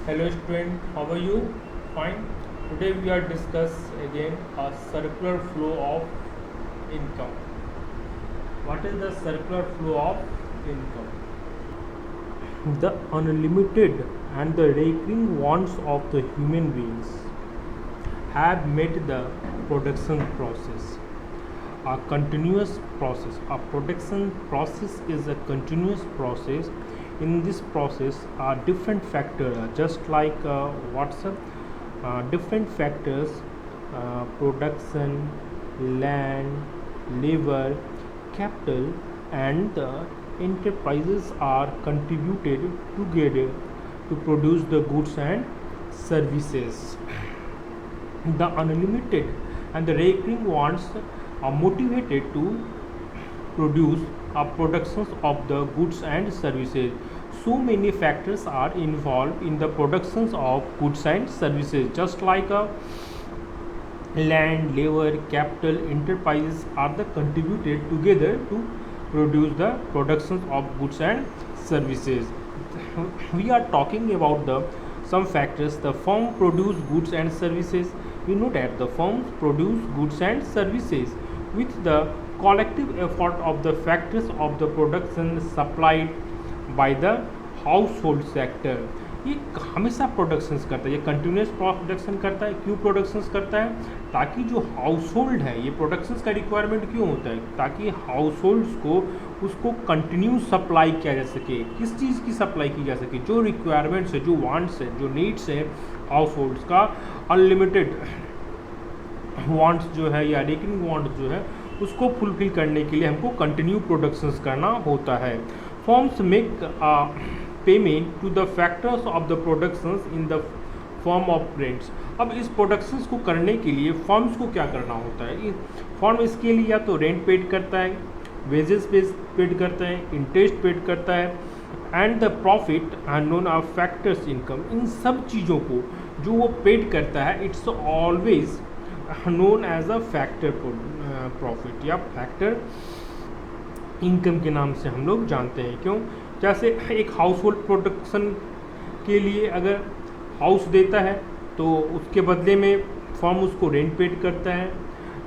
Hello student, how are you? Fine. Today we are discuss again a circular flow of income. What is the circular flow of income? The unlimited and the recurring wants of the human beings have made the production process a continuous process. A production process is a continuous process. In this process are different factors, just like different factors, production, land, labor, capital, and the enterprises are contributed together to produce the goods and services. The unlimited and the recurring wants are motivated to produce productions of the goods and services. So many factors are involved in the productions of goods and services, just like land, labor, capital, enterprises are the contributed together to produce the productions of goods and services. We are talking about the some factors. The firm produce goods and services. We know that the firms produce goods and services with the collective effort of the factors of the production supplied by the house sector. ये हमेशा productions करता है, ये continuous production करता है. क्यों productions करता है? ताकि जो हाउस होल्ड है, ये प्रोडक्शंस का रिक्वायरमेंट क्यों होता है? ताकि हाउस होल्ड्स को उसको कंटिन्यू सप्लाई किया जा सके. किस चीज़ की सप्लाई की जा सके? जो रिक्वायरमेंट्स है, जो वांट्स है, जो नीड्स है हाउस होल्ड्स का, अनलिमिटेड वांट्स जो है या रेकरिंग वांट्स जो है उसको फुलफिल करने के लिए हमको कंटिन्यू प्रोडक्शंस करना होता है. Firms make payment to the factors of the productions in the form of rents. अब इस प्रोडक्शंस को करने के लिए फॉर्म्स को क्या करना होता है? फॉर्म इसके लिए या तो रेंट पेड करता है, वेजेस पेड करता है, इंटरेस्ट पेड करता है, and the profit and known of factors income. इन सब चीज़ों को जो वो पेड करता है, it's always known as a factor profit या फैक्टर इनकम के नाम से हम लोग जानते हैं. क्यों? जैसे एक हाउस होल्ड प्रोडक्शन के लिए अगर हाउस देता है तो उसके बदले में फर्म उसको रेंट पेड करता है.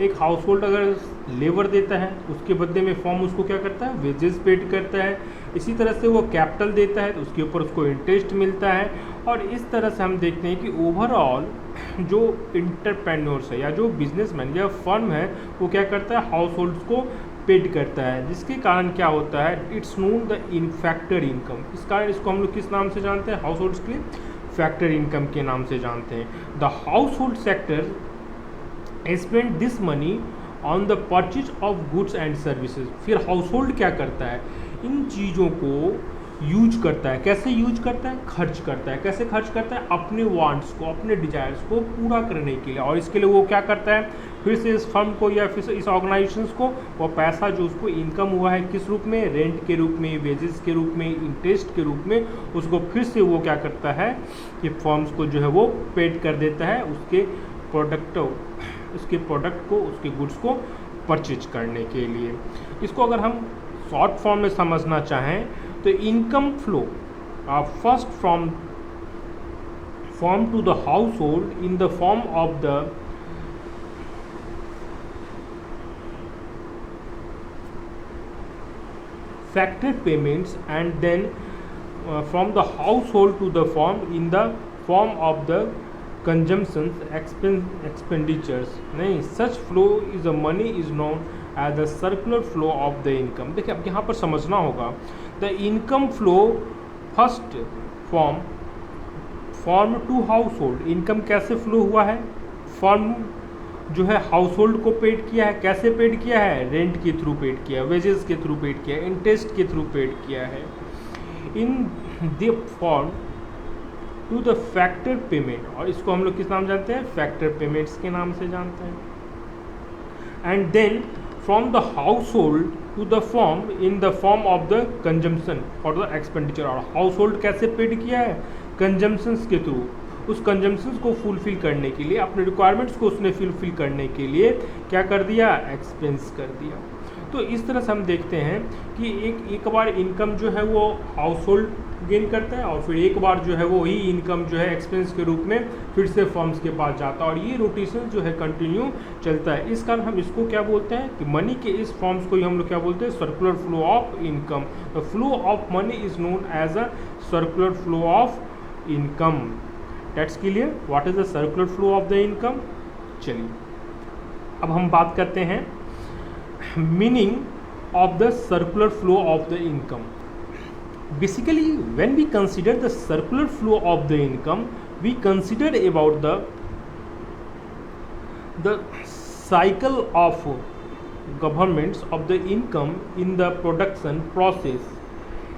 एक हाउस होल्ड अगर लेबर देता है उसके बदले में फर्म उसको क्या करता है? वेजेस पेड करता है. इसी तरह से वो कैपिटल देता है तो उसके ऊपर उसको इंटरेस्ट मिलता है. और इस तरह से हम देखते हैं कि ओवरऑल जो इंटरप्रेन्योर्स है या जो बिजनेसमैन या फर्म है वो क्या करता है? हाउस होल्ड्स को पेड करता है, जिसके कारण क्या होता है? It's known the in factor income. इस कारण इसको हम लोग किस नाम से जानते हैं? हाउस होल्ड्स के लिए फैक्टर इनकम के नाम से जानते हैं. The house hold sector spend this money on the purchase of goods and services. फिर हाउस होल्ड क्या करता है? इन चीज़ों को यूज करता है. कैसे यूज करता है? खर्च करता है. कैसे खर्च करता है? अपने वांट्स को, अपने डिजायर्स को पूरा करने के लिए. और इसके लिए वो क्या करता है? फिर से इस फर्म को या फिर इस ऑर्गेनाइजेशंस को वो पैसा जो उसको इनकम हुआ है किस रूप में? रेंट के रूप में, वेजेस के रूप में, इंटरेस्ट के रूप में, उसको फिर से वो क्या करता है कि फर्म्स को जो है वो पेड कर देता है उसके प्रोडक्ट को, उसके गुड्स को परचेज करने के लिए. इसको अगर हम शॉर्ट फॉर्म में समझना चाहें तो income flow first from firm to the household in the form of the factor payments, and then from the household to the firm in the form of the consumptions expenditures. नहीं, such flow is a money is known as the circular flow of the income. देखिए अब यहाँ पर समझना होगा the income flow first firm to household. Income कैसे flow हुआ है? फॉर्म जो है हाउस होल्ड को पेड किया है. कैसे पेड किया है? रेंट के थ्रू पेड किया, वेजेस के थ्रू पेड किया, इंटरेस्ट के थ्रू पेड किया है. In the form to the factor payment. और इसको हम लोग किस नाम जानते हैं? फैक्टर पेमेंट्स के नाम से जानते हैं. And then from the household to the firm in the form of the consumption for the expenditure. और हाउस होल्ड कैसे पेड किया है? कंजम्पशंस के थ्रू. उस कंजम्पशंस को फुलफिल करने के लिए, अपने रिक्वायरमेंट्स को उसने फुलफिल करने के लिए क्या कर दिया? एक्सपेंस कर दिया. तो इस तरह से हम देखते हैं कि एक बार इनकम जो है वो हाउस होल्ड गेन करता है और फिर एक बार जो है वो ही इनकम जो है एक्सपेंस के रूप में फिर से फर्म्स के पास जाता है और ये रोटेशन जो है कंटिन्यू चलता है। इस कारण हम इसको क्या बोलते हैं कि मनी के इस फॉर्म्स को ही हम लोग क्या बोलते हैं, circular flow of income. The flow of money is known as a circular flow of income. That's clear what is the circular flow of the income. चलिए अब हम बात करते हैं meaning of the circular flow of the income. Basically, when we consider the circular flow of the income, we consider about the cycle of governments of the income in the production process,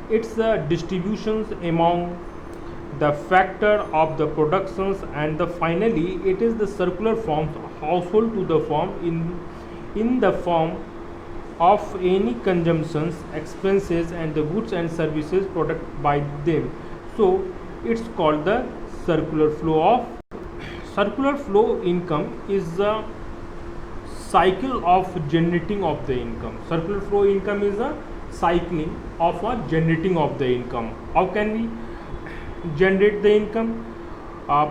its distributions among the factor of the productions, and the finally it is the circular forms household to the firm in the form of any consumptions, expenses, and the goods and services product by them. So it's called the circular flow of circular flow income is the cycle of generating of the income. Circular flow income is a cycling of a generating of the income. How can we generate the income?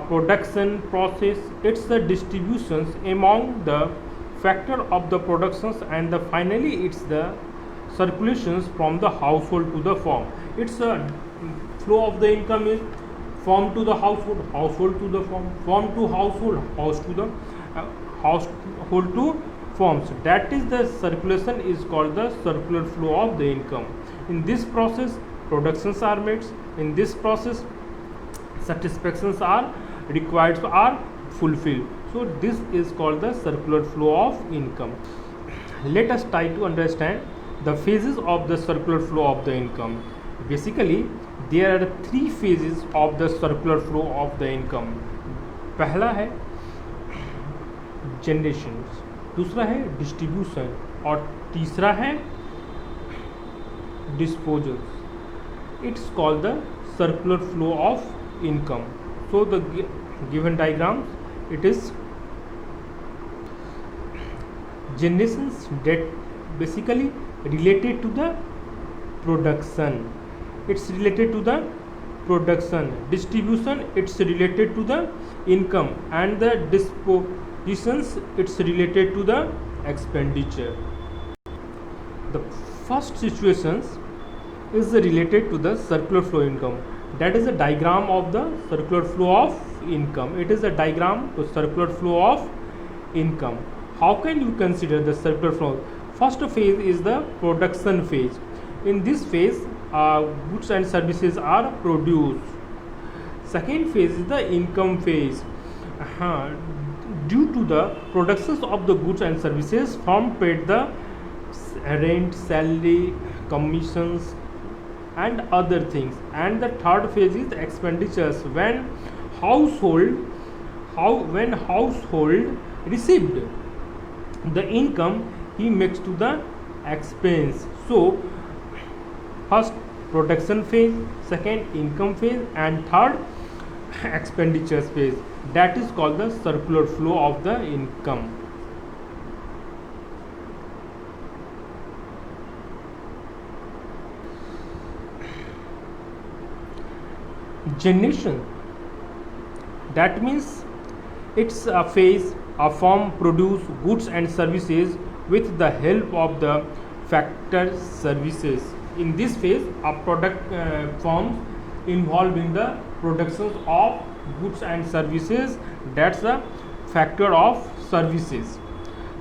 Production process, it's the distributions among the factor of the productions, and the finally it's the circulations from the household to the firm. It's a flow of the income is firm to the household, household to the firm to household, house to the household to firms. That is the circulation is called the circular flow of the income. In this process productions are made, in this process satisfactions are required, are fulfilled. So this is called the circular flow of income. Let us try to understand the phases of the circular flow of the income. Basically there are three phases of the circular flow of the income. पहला है generation, दूसरा है distribution और तीसरा है disposal. It's called the circular flow of income. So the given diagram, it is generations that basically related to the production, it's related to the production. Distribution, it's related to the income, and the dispositions, it's related to the expenditure. The first situations is related to the circular flow income. That is a diagram of the circular flow of income. It is a diagram to circular flow of income. How can you consider the circular flow? First phase is the production phase. In this phase goods and services are produced. Second phase is the income phase. Due to the productions of the goods and services, firm paid the rent, salary, commissions and other things. And the third phase is expenditures, when household received the income, he makes to the expense. So first production phase, second income phase, and third expenditures phase. That is called the circular flow of the income. Generation, that means it's a phase a firm produce goods and services with the help of the factor services. In this phase a product firms involved in the productions of goods and services, that's a factor of services.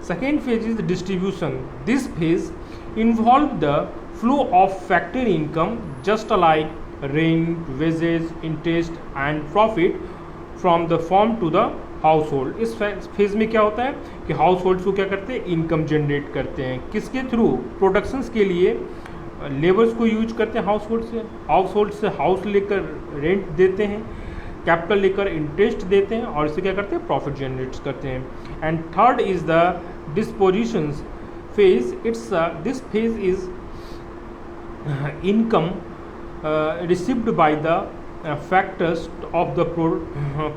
Second phase is distribution. This phase involves the flow of factor income, just like rent, wages, interest and profit from the firm to the house-hold. इस phase में क्या होता है कि house hold को क्या करते हैं, इनकम जनरेट करते हैं. किसके थ्रू, प्रोडक्शंस के लिए लेबर्स को यूज करते हैं हाउस होल्ड से हाउस लेकर रेंट देते हैं, कैपिटल लेकर इंटरेस्ट देते हैं और इससे क्या करते हैं, प्रॉफिट जनरेट करते हैं. And third is the dispositions phase. It's this phase is income received by the factors of the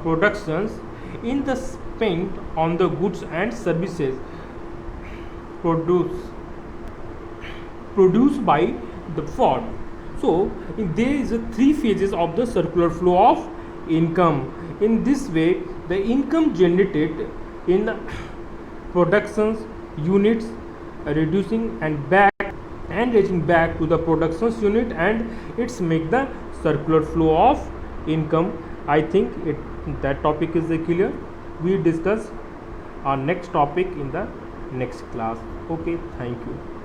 productions in the spent on the goods and services produced. produced by the Ford. So there is a three phases of the circular flow of income. In this way, the income generated in productions units reducing and back and reaching back to the productions unit, and it's make the circular flow of income. I think that topic is clear. We discuss our next topic in the next class. Okay, thank you.